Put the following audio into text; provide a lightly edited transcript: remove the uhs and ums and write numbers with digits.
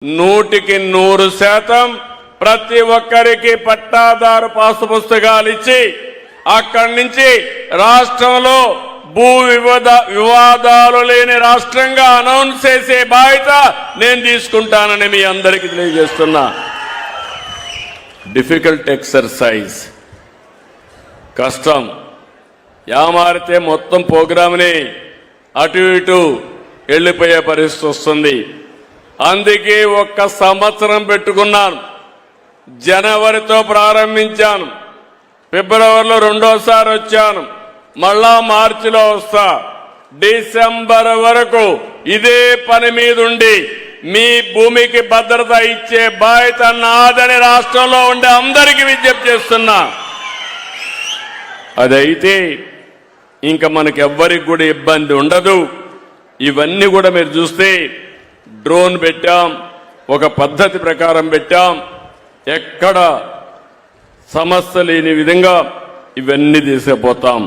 100% ప్రతి ఒక్కరికి పట్టాదారు పాసు పుస్తకాలు ఇచ్చి అక్కడి నుంచి రాష్ట్రంలో భూ వివాదాలు లేని రాష్ట్రంగా అనౌన్స్ చేసే బాధ్యత నేను తీసుకుంటానని మీ అందరికీ తెలియజేస్తున్నా. డిఫికల్ట్ ఎక్సర్సైజ్, కష్టం. యామారితే మొత్తం ప్రోగ్రామ్ని అటు ఇటు వెళ్ళిపోయే పరిస్థితి వస్తుంది. అందుకే 1 సంవత్సరం పెట్టుకున్నాను. జనవరితో ప్రారంభించాను, ఫిబ్రవరిలో రెండోసారి వచ్చాను, మళ్ళా మార్చిలో వస్తా. డిసెంబర్ వరకు ఇదే పని మీద ఉండి మీ భూమికి భద్రత ఇచ్చే బాధ్యత నాదని రాష్ట్రంలో ఉండే అందరికీ విజ్ఞప్తి చేస్తున్నా. అదైతే ఇంకా మనకి ఎవ్వరికి కూడా ఇబ్బంది ఉండదు. ఇవన్నీ కూడా మీరు చూస్తే డ్రోన్ పెట్టాం, ఒక పద్ధతి ప్రకారం పెట్టాం. ఎక్కడ సమస్య లేని విధంగా ఇవన్నీ తీసుకుపోతాం.